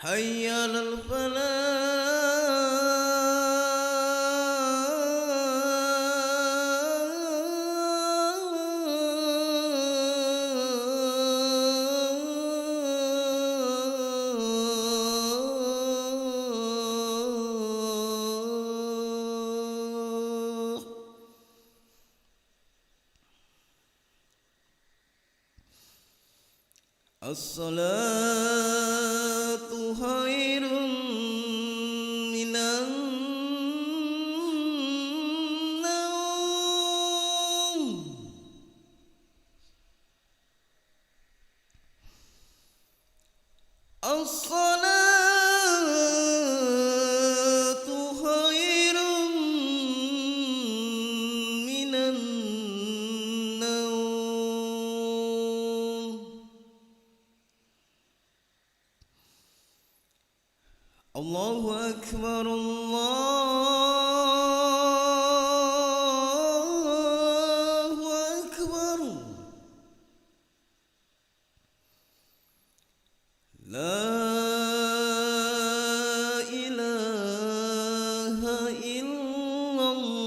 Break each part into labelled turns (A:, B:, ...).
A: hayya alal falah. As-salatu khairun minan naum. As-salatu khairun minan naum. Allahu akbar, Allahu akbar. La ilaha illallah.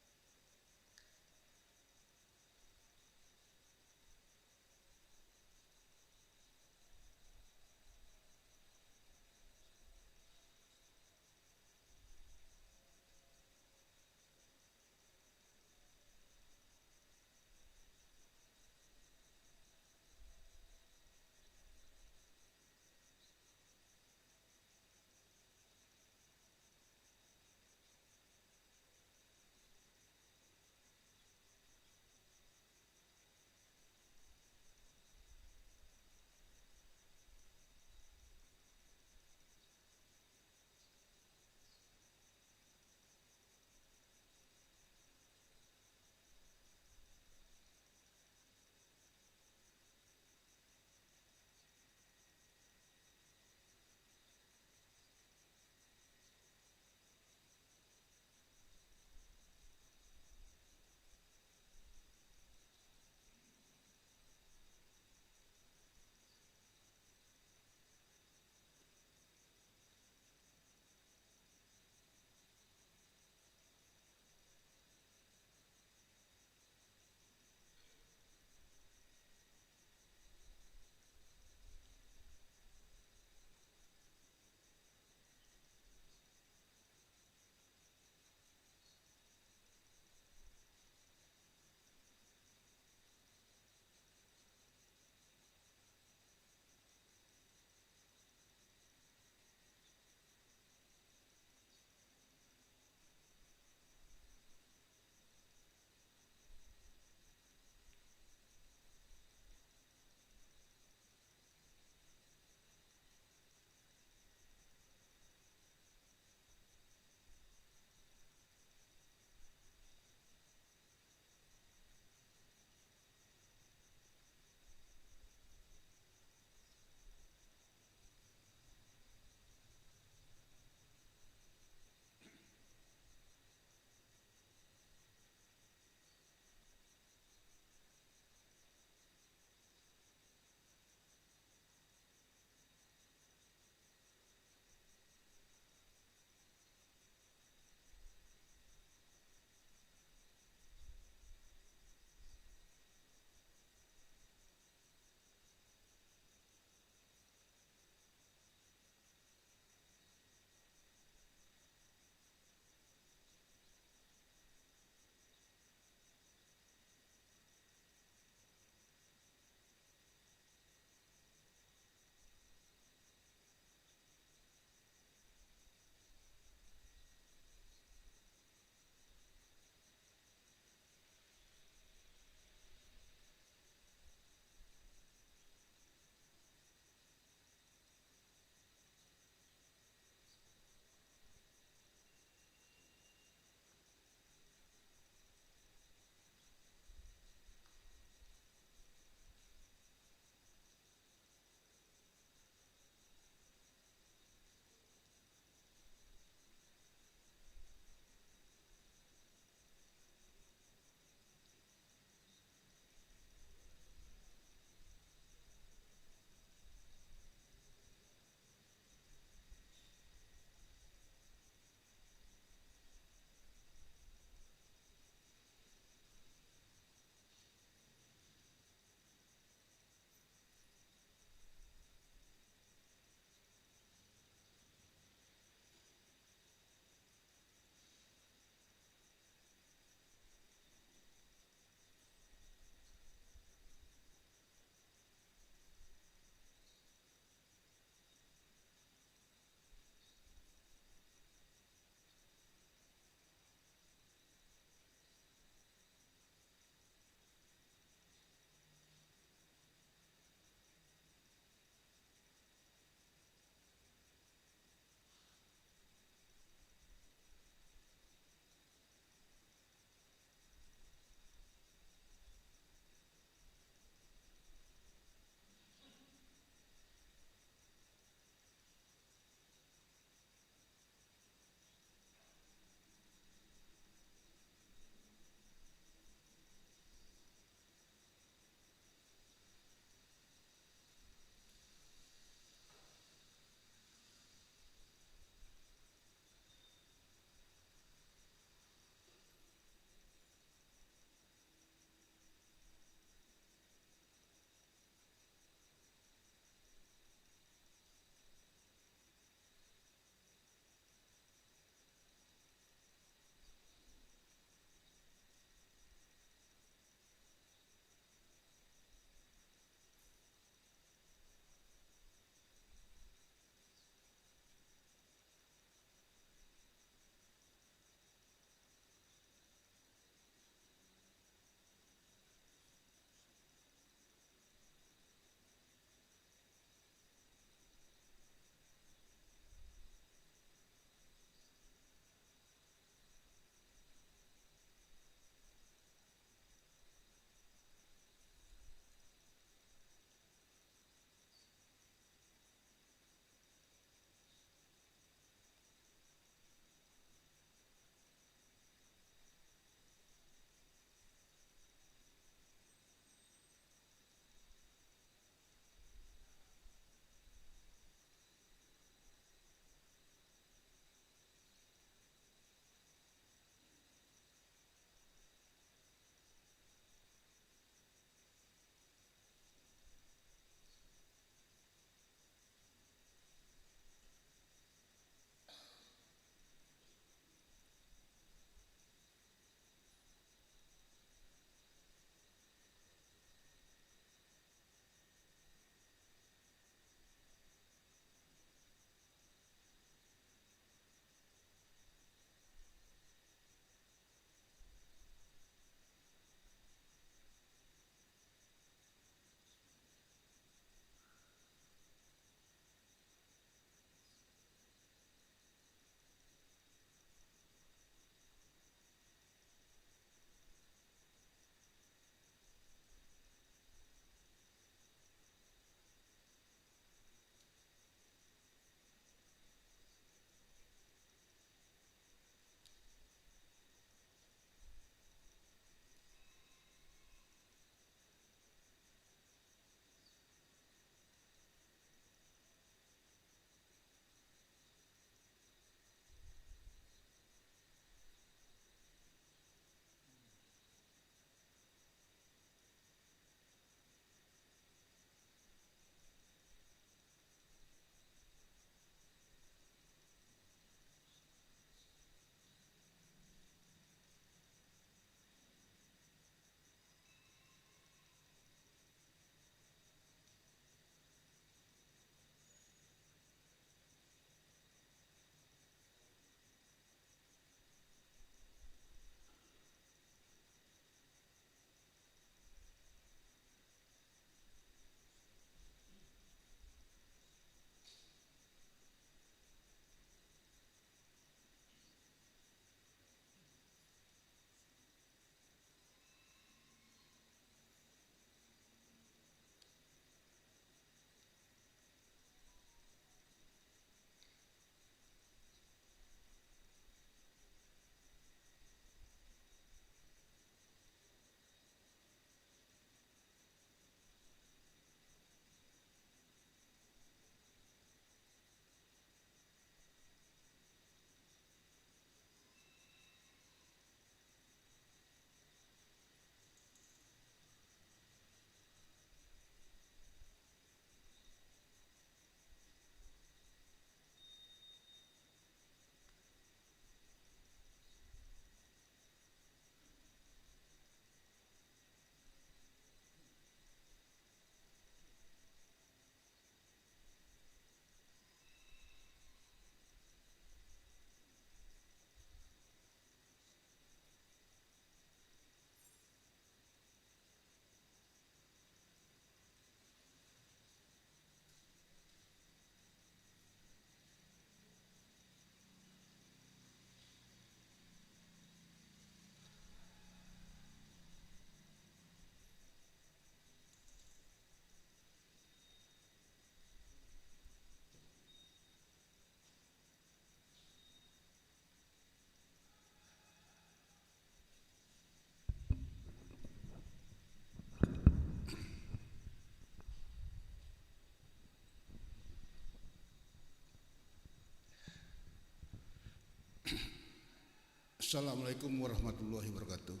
B: Assalamualaikum warahmatullahi wabarakatuh.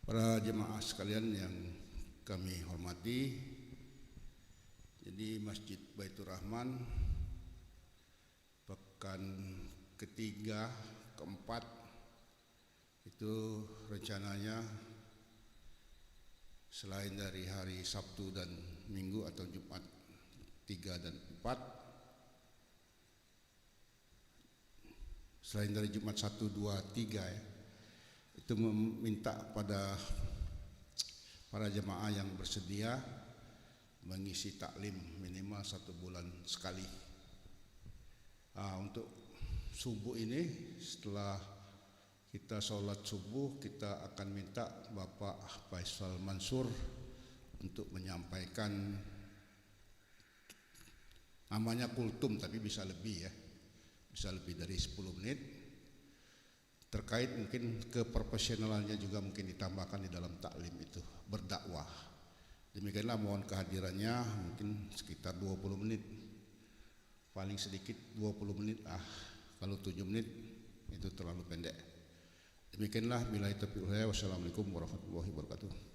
B: Para jemaah sekalian yang kami hormati, jadi Masjid Baitur Rahman pekan ketiga, keempat itu rencananya selain dari hari Sabtu dan Minggu atau Jumat 3 dan 4, selain dari Jumat 1, 2, 3 ya, itu meminta pada para jemaah yang bersedia mengisi taklim minimal 1 bulan sekali. Untuk subuh ini, setelah kita sholat subuh, kita akan minta Bapak Faisal Mansur untuk menyampaikan, namanya kultum tapi bisa lebih ya, bisa lebih dari 10 menit, terkait mungkin keprofesionalannya juga mungkin ditambahkan di dalam taklim itu, berdakwah. Demikianlah, mohon kehadirannya mungkin sekitar 20 menit, paling sedikit 20 menit, kalau 7 menit itu terlalu pendek. Demikianlah, billahi taufiq wal hidayah. Wassalamualaikum warahmatullahi wabarakatuh.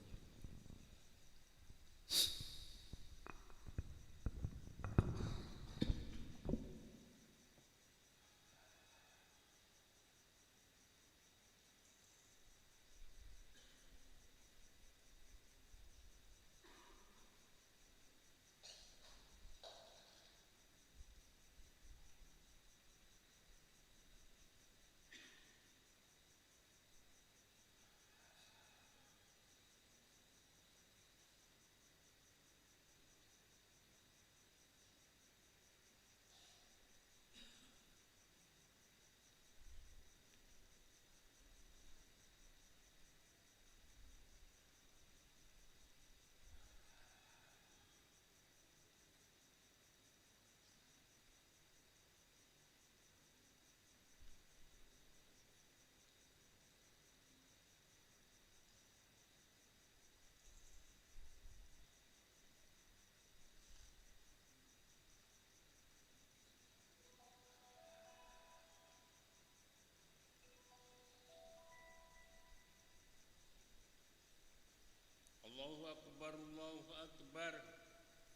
C: Allahu Akbar, Allahu Akbar.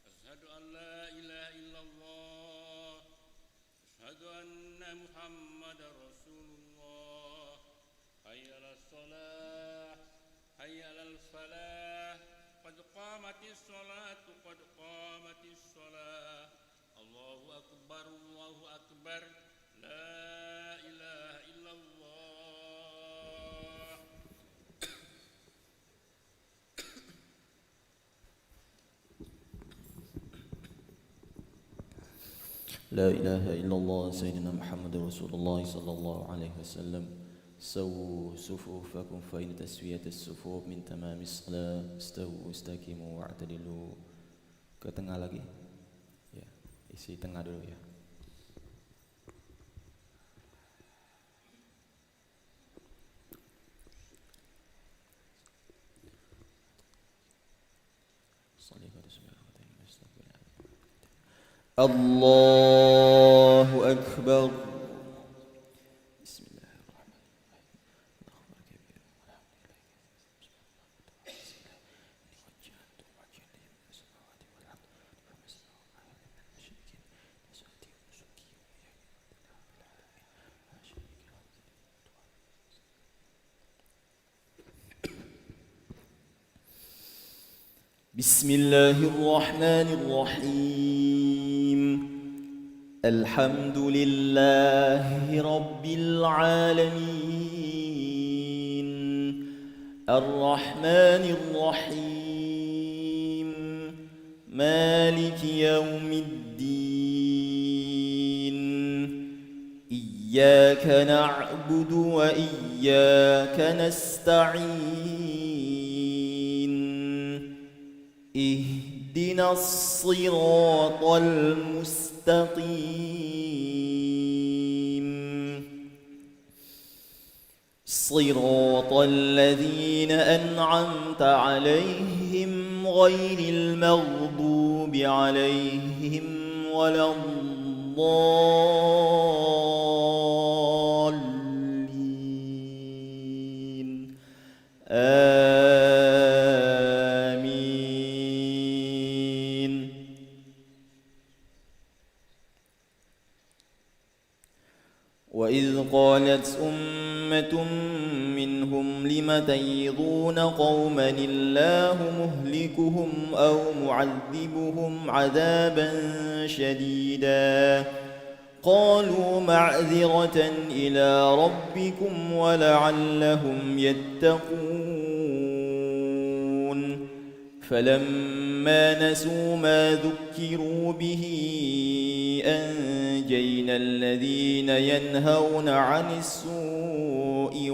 C: Asyhadu an la ilaha illallah. Asyhadu anna Muhammadar Rasulullah. Hayya 'alas shalah, hayya 'alal falah. Qad qamatis sholatu, qad qamatis shalah. Allahu Akbar, Allahu Akbar. La ilaha illallah.
D: لا إله إلا الله سيدنا محمد رسول الله صلى الله عليه وسلم. سووا صفوفكم فإن تسوية الصفوف من تمام الصلاة. استووا استقيموا واعتدلوا. Ke tengah lagi ya, isi tengah dulu ya. Allahu Akbar. Bismillahirrahmanirrahim. Alhamdulillahi Rabbil Alamin. Ar-Rahmanir Rahim. Maliki Yawmiddin. Iyyaka na'budu wa iyyaka nasta'in. اهدنا الصراط المستقيم صراط الذين أنعمت عليهم غير المغضوب عليهم ولا الضالين قالت أمة منهم لم تعظون قوما الله مهلكهم أو معذبهم عذابا شديدا قالوا معذرة إلى ربكم ولعلهم يتقون فلما نسوا ما ذكروا به أنجينا الذين ينهون عن السوء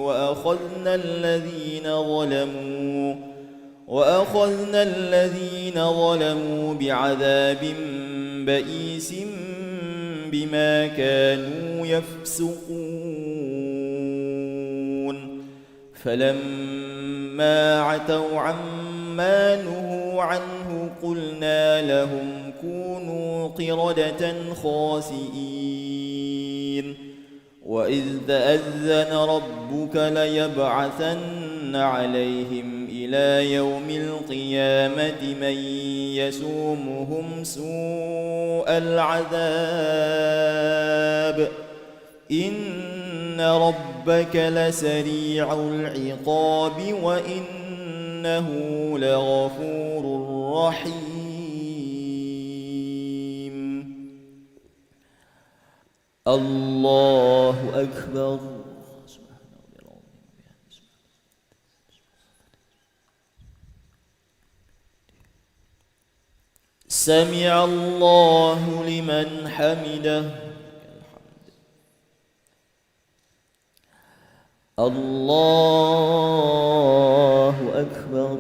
D: وأخذنا الذين ظلموا بعذاب بئيس بما كانوا يفسقون فلما عتوا عما نهوا عنه قلنا لهم كونوا قردة خاسئين وإذ تأذن ربك ليبعثن عليهم إلى يوم القيامة من يسومهم سوء العذاب إن ربك لسريع العقاب وإنه لغفور رحيم الله أكبر سمع الله لمن حمده الله أكبر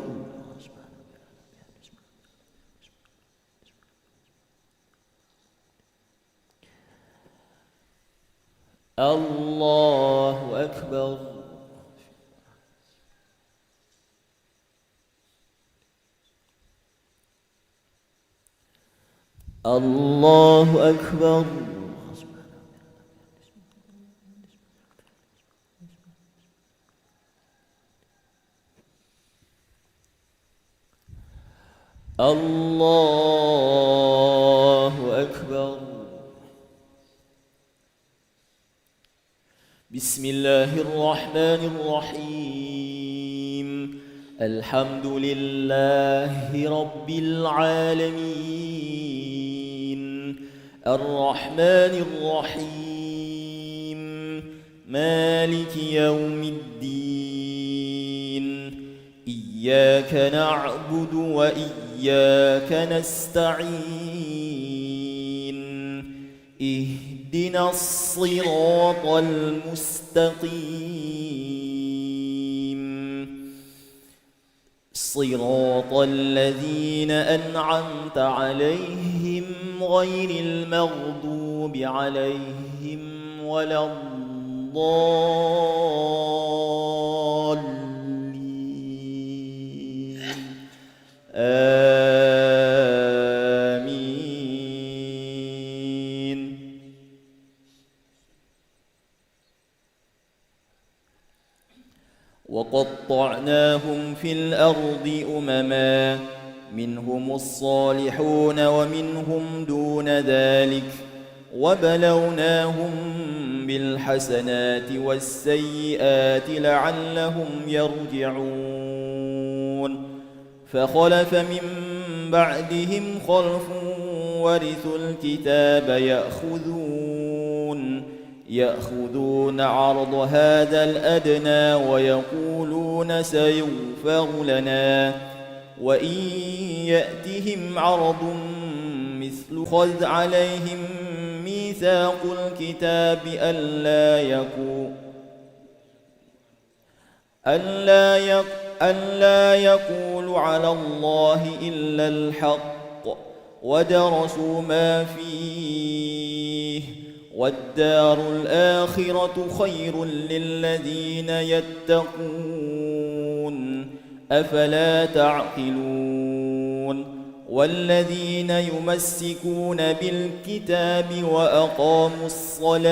D: الله أكبر الله أكبر الله أكبر بسم الله الرحمن الرحيم الحمد لله رب العالمين الرحمن الرحيم مالك يوم الدين إياك نعبد وإياك نستعين اهدنا الصراط المستقيم صراط الذين أنعمت عليهم غير المغضوب عليهم ولا الضالين آمين وقطعناهم في الأرض أمما منهم الصالحون ومنهم دون ذلك وبلوناهم بالحسنات والسيئات لعلهم يرجعون فخلف من بعدهم خلف ورثوا الكتاب يأخذون عرض هذا الأدنى ويقولون سيغفر لنا وإن يأتهم عرض مثل خذ عليهم ميثاق الكتاب ألا يقول على الله إلا الحق ودرسوا ما فيه والدار الآخرة خير للذين يتقون أفلا تعقلون والذين يمسكون بالكتاب وأقاموا الصلاة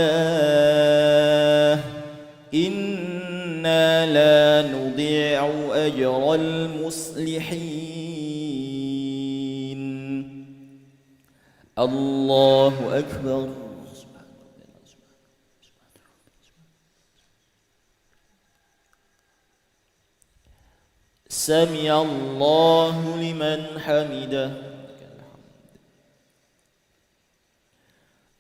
D: إنا لا نضيع أجر المصلحين الله أكبر سمع الله لمن حمده.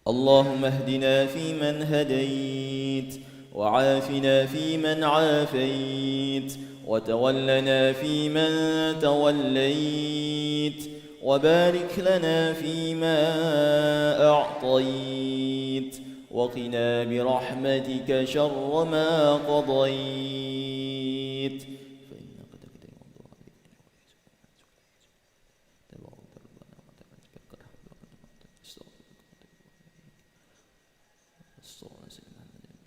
D: اللهم اهدنا فيمن هديت، وعافنا فيمن عافيت، وتولنا فيمن توليت، وبارك لنا فيما أعطيت، وقنا برحمتك شر ما قضيت، فإنك تقضي ويقضى عليك تبارك ربنا وتعالى صلى الله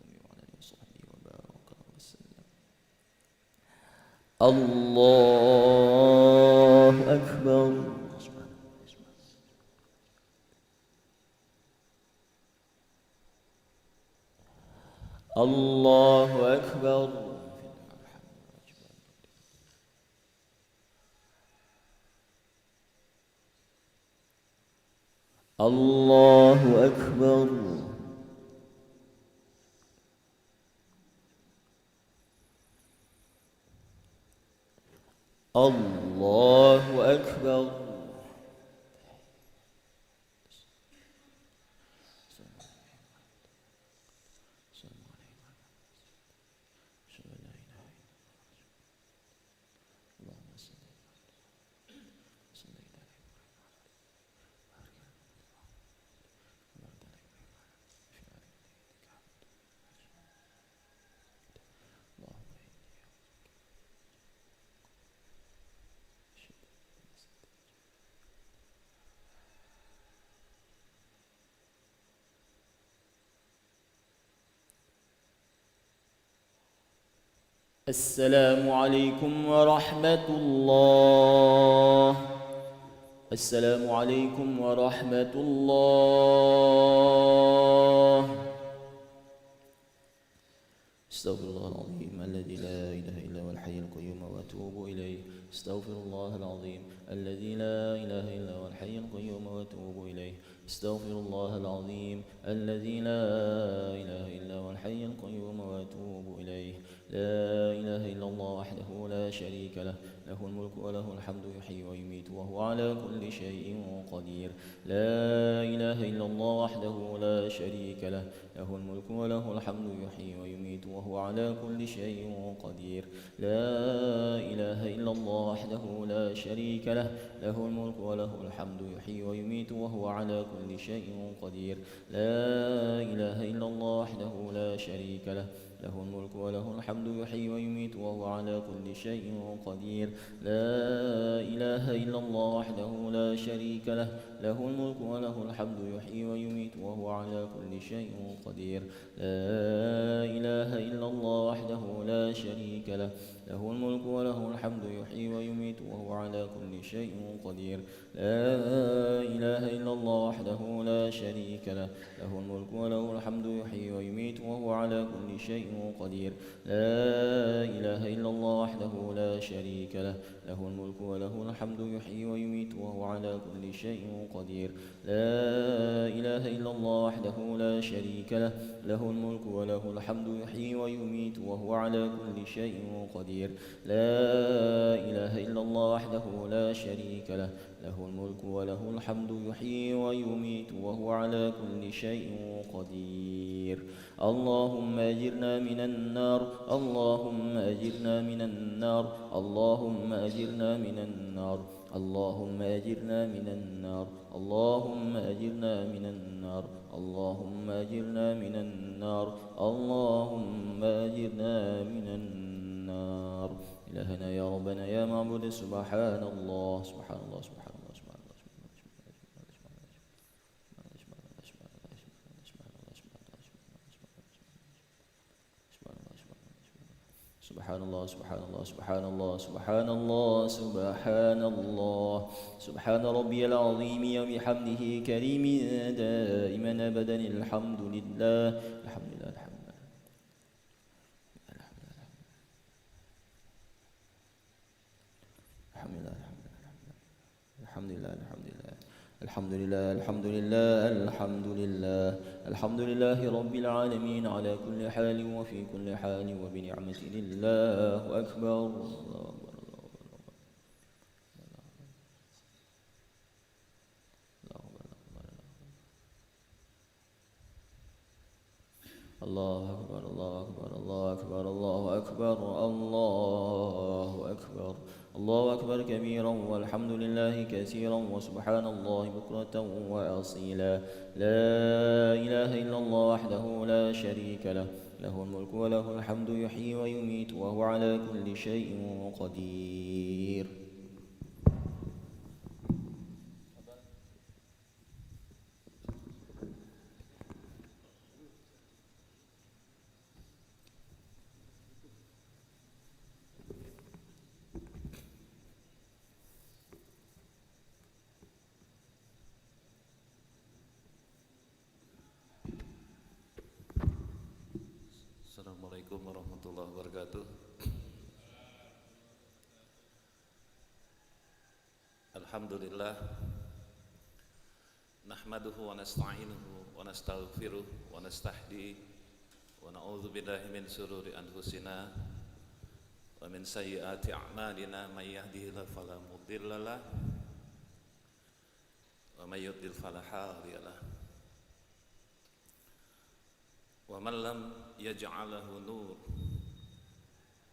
D: عليه وعلى آله وصحبه وبارك وسلم. الله أكبر. الله أكبر. الله أكبر. الله أكبر. السلام عليكم ورحمة الله. السلام عليكم ورحمة الله. استغفر الله العظيم الذي لا إله إلا هو الحي القيوم وأتوب إليه. استغفر الله العظيم الذي لا إله إلا هو الحي القيوم وأتوب إليه. استغفر الله العظيم الذي لا إله إلا هو الحي القيوم وأتوب إليه. لا إله إلا الله وحده لا شريك له، له الملك وله الحمد يحيي ويميت وهو على كل شيء قدير. لا إله إلا الله وحده لا شريك له، له الملك وله الحمد يحيي ويميت وهو على كل شيء قدير. لا إله إلا الله وحده لا شريك له، له الملك وله الحمد يحيي ويميت وهو على كل شيء قدير. لا إله إلا الله وحده لا شريك له، له الملك وله الحمد يحيي ويميت وهو على كل شيء قدير. لا إله إلا الله وحده لا شريك له، له الملك وله الحمد يحيي ويميت وهو على كل شيء قدير. لا إله إلا الله وحده لا شريك له، له الملك وله الحمد يحيي ويميت وهو على كل شيء قدير. لا إله إلا الله وحده لا شريك له، له الملك وله الحمد يحيي ويميت وهو على كل شيء قدير. لا إله إلا الله وحده لا شريك له، له الملك وله الحمد يحيي ويميت وهو على كل شيء قدير. لا إله إلا الله وحده لا شريك له، له الملك وله الحمد يحيي ويميت وهو على كل شيء قدير. لا إله إلا الله وحده لا شريك له، له الملك وله الحمد يحيي ويميت وهو على كل شيء قدير. اللهم أجرنا من النار، اللهم أجرنا من النار، اللهم أجرنا من النار، اللهم أجرنا من النار، اللهم أجرنا من النار، اللهم أجرنا من النار، اللهم أجرنا من النار. إلهنا يا ربنا يا معبود سبحان الله سبحان الله سبحان الله سبحان الله سبحان الله سبحان الله سبحان الله سبحان الله سبحان الله سبحان ربي العظيم وبحمده كريم دائما أبدا. الحمد لله الحمد لله الحمد لله الحمد لله الحمد لله الحمد لله الحمد لله الحمد لله الحمد لله رب العالمين على كل حال وفي كل حال وبنعمة الله أكبر الله أكبر الله أكبر. الله أكبر الله أكبر الله أكبر الله أكبر الله أكبر الله أكبر كبيرا والحمد لله كثيرا وسبحان الله بكرة وأصيلا لا إله إلا الله وحده لا شريك له له الملك وله الحمد يحيي ويميت وهو على كل شيء قدير.
E: Assalamualaikum warahmatullahi wabarakatuh. Alhamdulillah nahmaduhu wa nasta'inuhu wa nastaghfiruh wa nastahdi wa na'udzu billahi min shururi anfusina wa min sayyiati a'malina may yahdihillahu fala mudhillalah wa may yudlil fala hadiyalah. Wa man lam yaj'alahu nur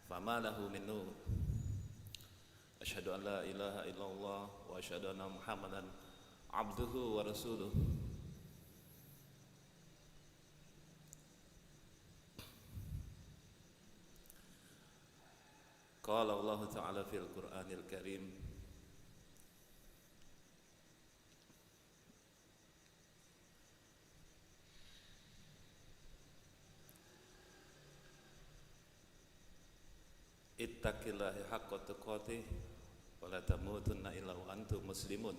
E: fama lahu min nur. Asyhadu an la ilaha illallah wa asyhadu anna Muhammadan abduhu wa rasuluh. Qala Allah ta'ala fil Qur'anil Karim ittaqillahi haqqa tuqatih wa la tamutunna illa wa antum muslimun.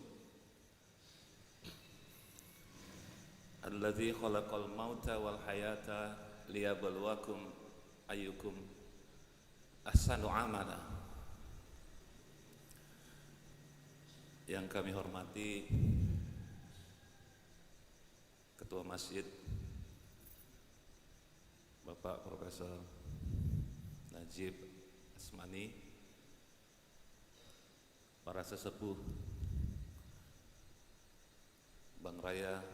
E: Alladzi khalaqal mauta wal hayata liyabluwakum ayyukum ahsanu amala. Yang kami hormati Ketua Masjid Bapak Profesor Najib Asmani, para sesepuh Bang Raya,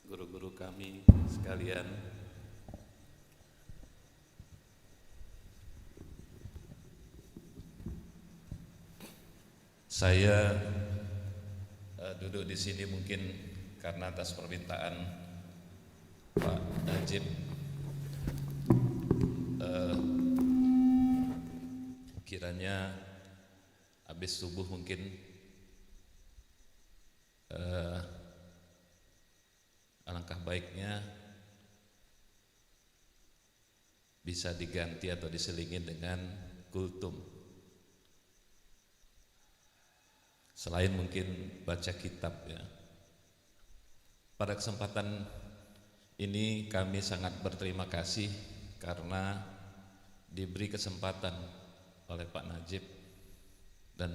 E: guru-guru kami sekalian, saya duduk di sini mungkin karena atas permintaan Pak Najib. Kiranya habis subuh mungkin alangkah baiknya bisa diganti atau diselingi dengan kultum. Selain mungkin baca kitab ya. Pada kesempatan ini kami sangat berterima kasih karena diberi kesempatan oleh Pak Najib, dan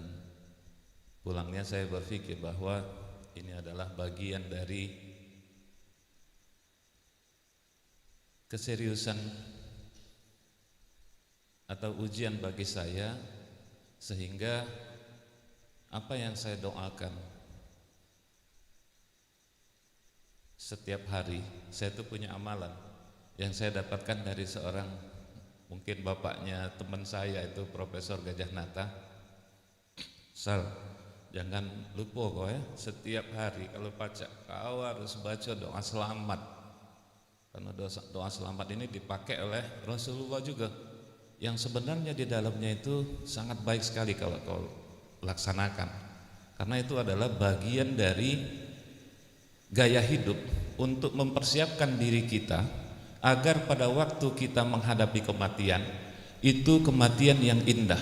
E: pulangnya saya berpikir bahwa ini adalah bagian dari keseriusan atau ujian bagi saya, sehingga apa yang saya doakan setiap hari, saya itu punya amalan yang saya dapatkan dari seorang, mungkin bapaknya teman saya itu Profesor Gajah Nata. Sal, jangan lupa kau ya, setiap hari kalau baca kau harus baca doa selamat, karena doa selamat ini dipakai oleh Rasulullah juga, yang sebenarnya di dalamnya itu sangat baik sekali kalau kau laksanakan, karena itu adalah bagian dari gaya hidup untuk mempersiapkan diri kita agar pada waktu kita menghadapi kematian itu kematian yang indah.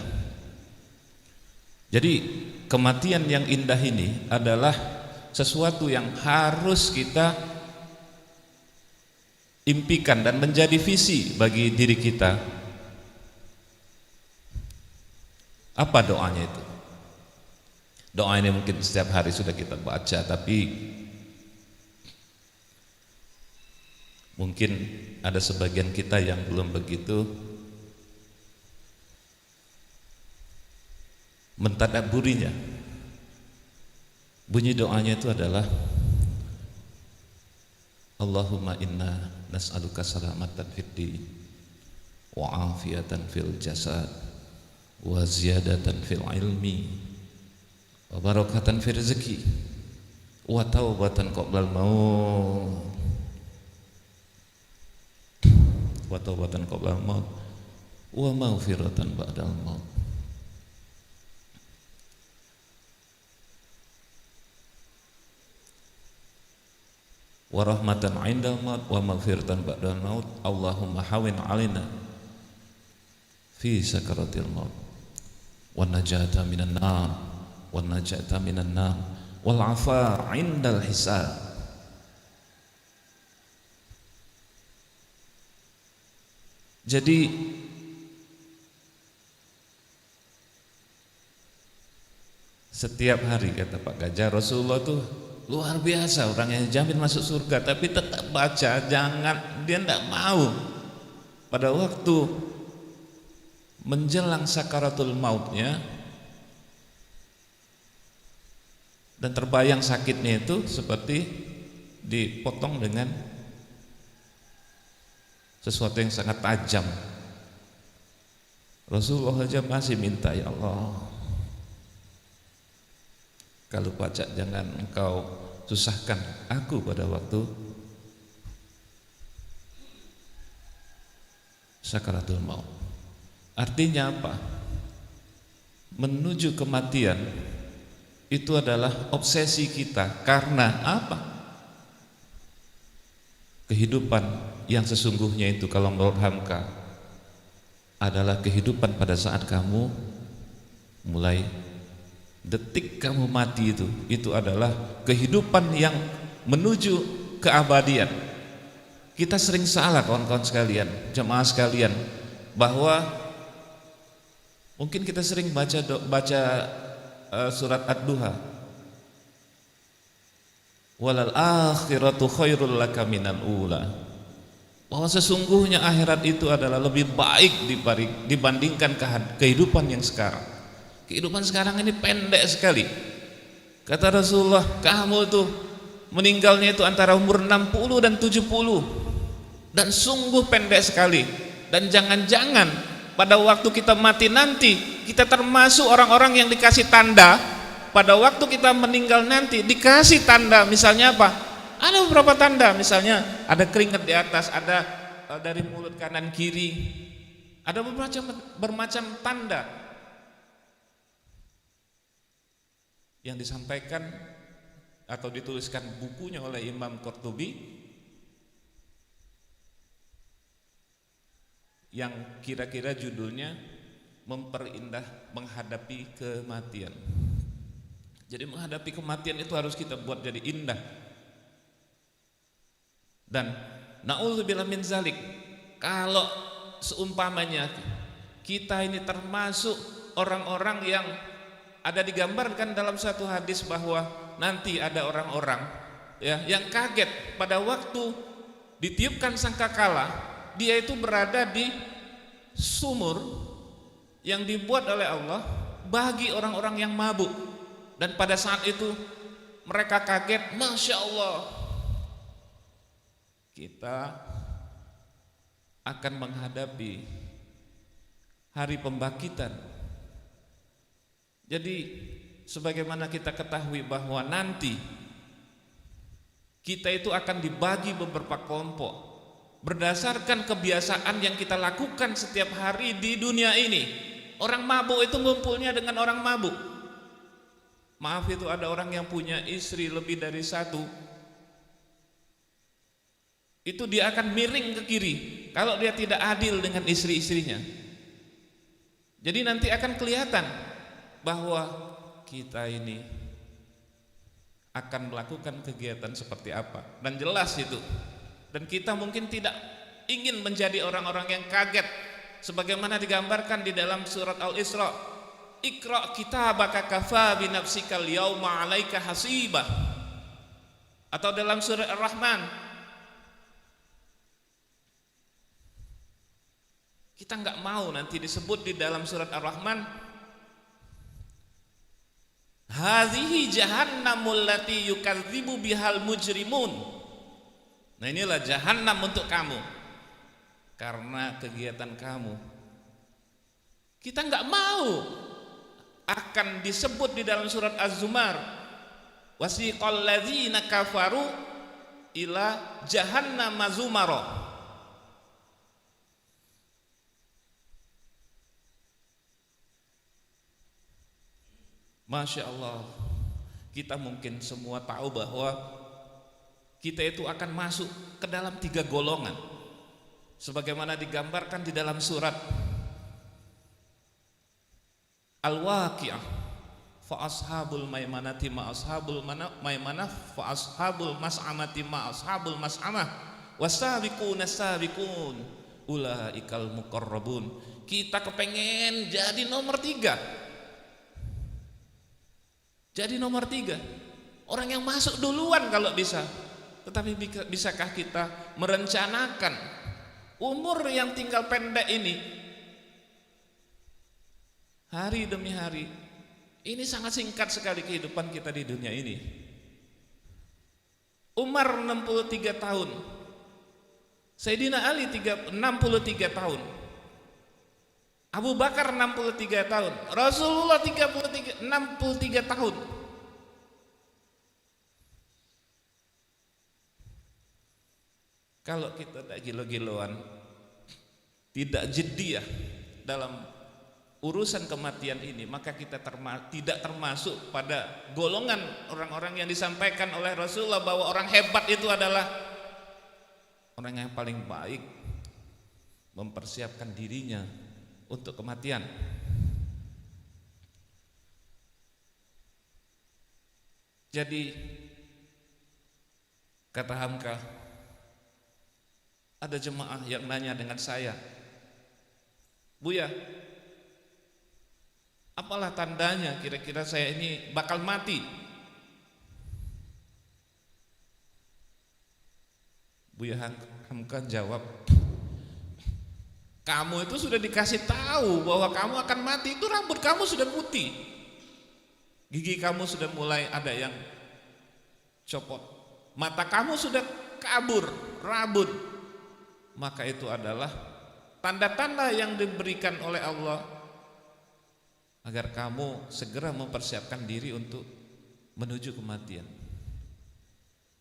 E: Jadi kematian yang indah ini adalah sesuatu yang harus kita impikan dan menjadi visi bagi diri kita. Apa doanya itu? Doa ini mungkin setiap hari sudah kita baca, tapi mungkin ada sebagian kita yang belum begitu mentadabburinya. Bunyi doanya itu adalah Allahumma inna nas'aluka salamatan fid din wa afiyatan fil jasad wa ziyadatan fil ilmi wa barakatan fil rizqi wa taubatan qabla al-maut wa taubatan qabla al-maut wa maghfiratan ba'da al-maut. Wa rahmatan 'indal maut wa maghfiratan ba'dal maut. Allahumma hawin 'alaina fi sakaratil maut wa najata minan nar wa najata minan nar wal 'afa 'indal hisab. Jadi setiap hari, kata Pak Gajah, Rasulullah tuh luar biasa, orang yang jamin masuk surga, tapi tetap baca, jangan, dia tidak mau. Pada waktu menjelang sakaratul mautnya dan terbayang sakitnya itu seperti dipotong dengan sesuatu yang sangat tajam. Rasulullah saja masih minta, ya Allah, kalau baca jangan engkau susahkan aku pada waktu sakaratul maut. Artinya apa? Menuju kematian itu adalah obsesi kita. Karena apa? Kehidupan yang sesungguhnya itu kalau menurut Hamka adalah kehidupan pada saat kamu mulai detik kamu mati, itu adalah kehidupan yang menuju keabadian. Kita sering salah kawan-kawan sekalian, jemaah sekalian, bahwa mungkin kita sering baca surat Ad-Duha, walal akhiratu khairul laka minal ula, bahwa sesungguhnya akhirat itu adalah lebih baik dibandingkan kehidupan yang sekarang. Kehidupan sekarang ini pendek sekali. Kata Rasulullah, kamu tuh meninggalnya itu antara umur 60 dan 70, dan sungguh pendek sekali. Dan jangan-jangan pada waktu kita mati nanti, kita termasuk orang-orang yang dikasih tanda. Pada waktu kita meninggal nanti dikasih tanda, misalnya apa? Ada beberapa tanda, misalnya ada keringat di atas, ada dari mulut kanan kiri, ada bermacam tanda yang disampaikan atau dituliskan bukunya oleh Imam Qurtubi, yang kira-kira judulnya memperindah menghadapi kematian. Jadi menghadapi kematian itu harus kita buat jadi indah. Dan na'udzubillah min zalik, kalau seumpamanya kita ini termasuk orang-orang yang ada digambarkan dalam satu hadis bahwa nanti ada orang-orang ya yang kaget pada waktu ditiupkan sangkakala, dia itu berada di sumur yang dibuat oleh Allah bagi orang-orang yang mabuk, dan pada saat itu mereka kaget, Masya Allah, kita akan menghadapi hari pembangkitan. Jadi sebagaimana kita ketahui bahwa nanti kita itu akan dibagi beberapa kelompok berdasarkan kebiasaan yang kita lakukan setiap hari di dunia ini. Orang mabuk itu ngumpulnya dengan orang mabuk. Maaf, itu ada orang yang punya istri lebih dari satu, itu dia akan miring ke kiri kalau dia tidak adil dengan istri-istrinya. Jadi nanti akan kelihatan bahwa kita ini akan melakukan kegiatan seperti apa, dan jelas itu. Dan kita mungkin tidak ingin menjadi orang-orang yang kaget sebagaimana digambarkan di dalam surat Al-Isra, Iqra kitabaka kafa bi nafsikal yauma 'alaika hasibah, atau dalam surat Ar-Rahman. Kita enggak mau nanti disebut di dalam surat Ar-Rahman, hadhihi jahannamul lati yukadzibu bihal mujrimun. Nah inilah jahanam untuk kamu karena kegiatan kamu. Kita nggak mau akan disebut di dalam surat Az-Zumar, wasiqal ladzina kafaru ila jahannam zumara. Masya Allah, kita mungkin semua tahu bahwa kita itu akan masuk ke dalam 3 golongan sebagaimana digambarkan di dalam surat Al-Waqi'ah, fa ashabul maimanati ma ashabul maimanah fa ashabul mas'amati ma ashabul mas'amah wasabiquna sabiqun ulaikal muqarrabun. Kita kepengen jadi nomor 3. Jadi nomor 3, orang yang masuk duluan kalau bisa. Tetapi bisakah kita merencanakan umur yang tinggal pendek ini, hari demi hari? Ini sangat singkat sekali kehidupan kita di dunia ini. Umar 63 tahun, Sayyidina Ali 63 tahun, Abu Bakar 63 tahun, Rasulullah 63 tahun. Kalau kita tidak gilo-giloan, tidak jediah dalam urusan kematian ini, maka kita tidak termasuk pada golongan orang-orang yang disampaikan oleh Rasulullah bahwa orang hebat itu adalah orang yang paling baik mempersiapkan dirinya untuk kematian. Jadi kata Hamka, ada jemaah yang nanya dengan saya, Buya, apalah tandanya kira-kira saya ini bakal mati? Buya Hamka jawab, kamu itu sudah dikasih tahu bahwa kamu akan mati, itu rambut kamu sudah putih, gigi kamu sudah mulai ada yang copot, mata kamu sudah kabur, rabun. Maka itu adalah tanda-tanda yang diberikan oleh Allah agar kamu segera mempersiapkan diri untuk menuju kematian.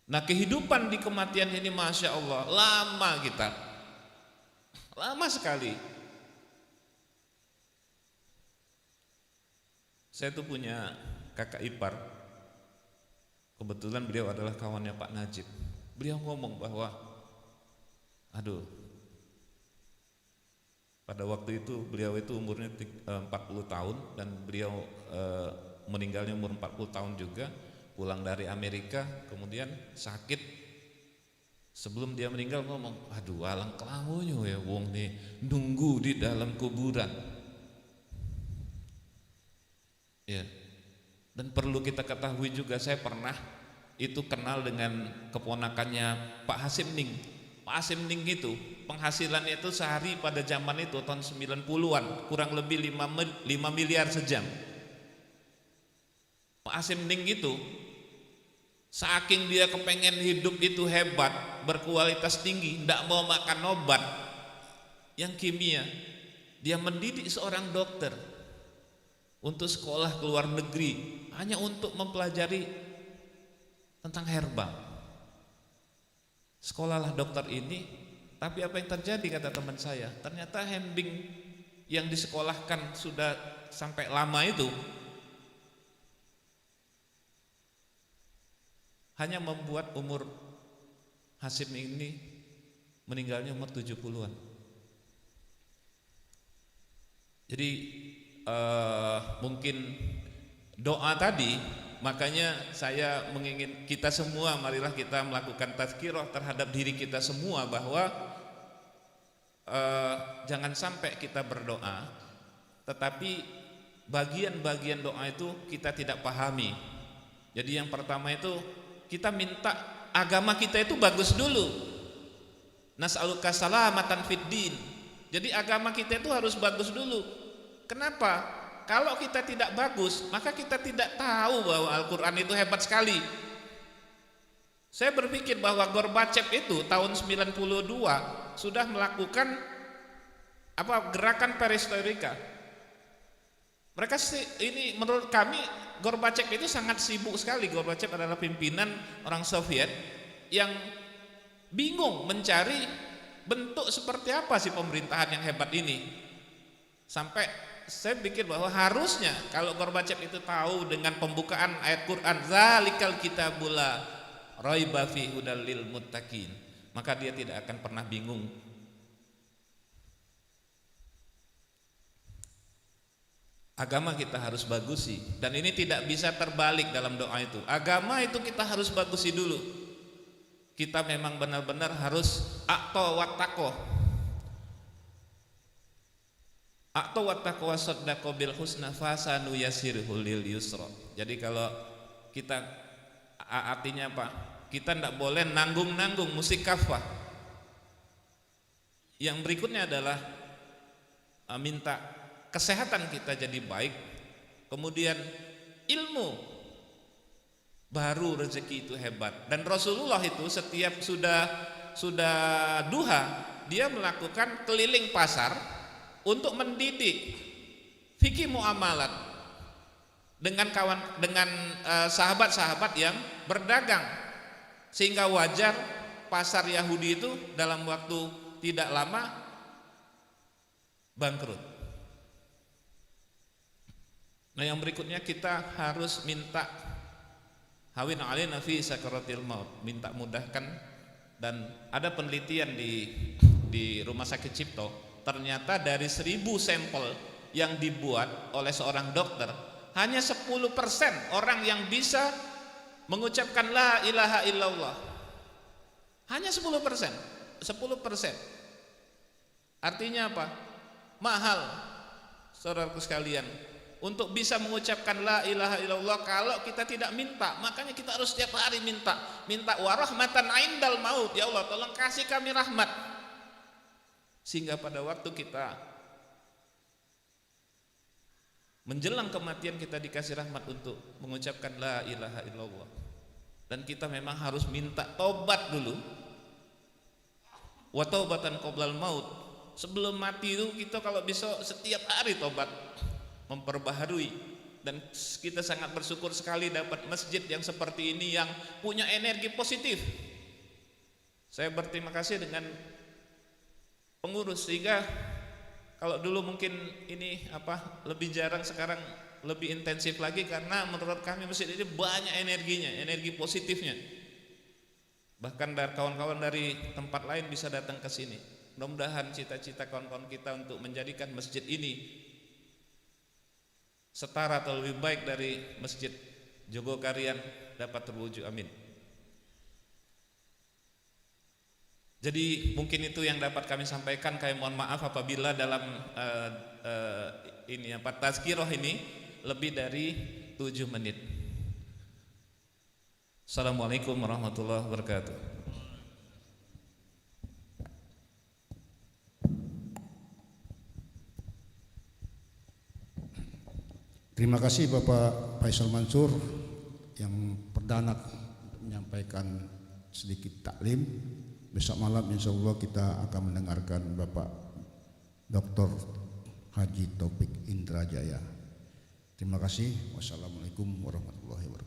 E: Nah, kehidupan di kematian ini Masya Allah lama, kita lama sekali. Saya tuh punya kakak ipar, kebetulan beliau adalah kawannya Pak Najib. Beliau ngomong bahwa aduh, pada waktu itu beliau itu umurnya 40 tahun dan beliau meninggalnya umur 40 tahun juga, pulang dari Amerika, kemudian sakit. Sebelum dia meninggal ngomong, aduh alang kelamunya ya wong nih nunggu di dalam kuburan. Ya. Dan perlu kita ketahui juga, saya pernah itu kenal dengan keponakannya Pak Hasim Ning. Pak Hasim Ning itu penghasilannya itu sehari pada zaman itu tahun 90-an kurang lebih 5 miliar sejam. Pak Hasim Ning itu saking dia kepengen hidup itu hebat, berkualitas tinggi, tidak mau makan obat yang kimia, dia mendidik seorang dokter untuk sekolah ke luar negeri hanya untuk mempelajari tentang herbal. Sekolahlah dokter ini, tapi apa yang terjadi kata teman saya, ternyata hembing yang disekolahkan sudah sampai lama itu hanya membuat umur Hasim ini meninggalnya umur 70-an. Jadi mungkin doa tadi, makanya saya mengingin kita semua, marilah kita melakukan tazkirah terhadap diri kita semua bahwa jangan sampai kita berdoa tetapi bagian-bagian doa itu kita tidak pahami. Jadi yang pertama itu kita minta agama kita itu bagus dulu. Nas'aluka salamatan fid din. Jadi agama kita itu harus bagus dulu. Kenapa? Kalau kita tidak bagus, maka kita tidak tahu bahwa Al-Quran itu hebat sekali. Saya berpikir bahwa Gorbachev itu tahun 92 sudah melakukan gerakan perestroika. Mereka ini menurut kami Gorbachev itu sangat sibuk sekali. Gorbachev adalah pimpinan orang Soviet yang bingung mencari bentuk seperti apa sih pemerintahan yang hebat ini. Sampai saya pikir bahwa harusnya kalau Gorbachev itu tahu dengan pembukaan ayat Quran zalikal kitabul la raiba fi hudal lil muttaqin, maka dia tidak akan pernah bingung. Agama kita harus bagusi, dan ini tidak bisa terbalik dalam doa itu. Agama itu kita harus bagusi dulu. Kita memang benar-benar harus aqto wattaqo. Aqto wattaqo wasaddaqo bil husna fasanu yasirhul lil yusra. Jadi kalau kita artinya apa? Kita tidak boleh nanggung-nanggung musik kafah. Yang berikutnya adalah minta kesehatan kita jadi baik, kemudian ilmu, baru rezeki itu hebat. Dan Rasulullah itu setiap sudah duha, dia melakukan keliling pasar untuk mendidik fikih muamalat dengan sahabat-sahabat yang berdagang, sehingga wajar pasar Yahudi itu dalam waktu tidak lama bangkrut. Nah, yang berikutnya kita harus minta hawin alaina fi sakaratil maut, minta mudahkan. Dan ada penelitian di Rumah Sakit Cipto, ternyata dari 1000 sampel yang dibuat oleh seorang dokter, hanya 10% orang yang bisa mengucapkan la ilaha illallah. Hanya 10%. 10%. Artinya apa? Mahal, saudaraku sekalian, untuk bisa mengucapkan la ilaha illallah kalau kita tidak minta. Makanya kita harus setiap hari minta warahmatan indal maut. Ya Allah, tolong kasih kami rahmat, sehingga pada waktu kita menjelang kematian kita dikasih rahmat untuk mengucapkan la ilaha illallah. Dan kita memang harus minta tobat dulu. Wa taubatan qoblal maut. Sebelum mati itu kita kalau bisa setiap hari tobat, memperbaharui. Dan kita sangat bersyukur sekali dapat masjid yang seperti ini, yang punya energi positif. Saya berterima kasih dengan pengurus, sehingga kalau dulu mungkin ini lebih jarang, sekarang lebih intensif lagi, karena menurut kami masjid ini banyak energinya, energi positifnya. Bahkan dari kawan-kawan dari tempat lain bisa datang ke sini. Mudah-mudahan cita-cita kawan-kawan kita untuk menjadikan masjid ini setara atau lebih baik dari Masjid Jogokarian dapat terwujud, amin. Jadi mungkin itu yang dapat kami sampaikan. Kami mohon maaf apabila dalam tazkirah ini lebih dari 7 menit. Assalamualaikum warahmatullahi wabarakatuh.
B: Terima kasih Bapak Faisal Mansur yang perdana menyampaikan sedikit taklim. Besok malam insya Allah kita akan mendengarkan Bapak Dr. Haji Taufik Indrajaya. Terima kasih. Wassalamualaikum warahmatullahi wabarakatuh.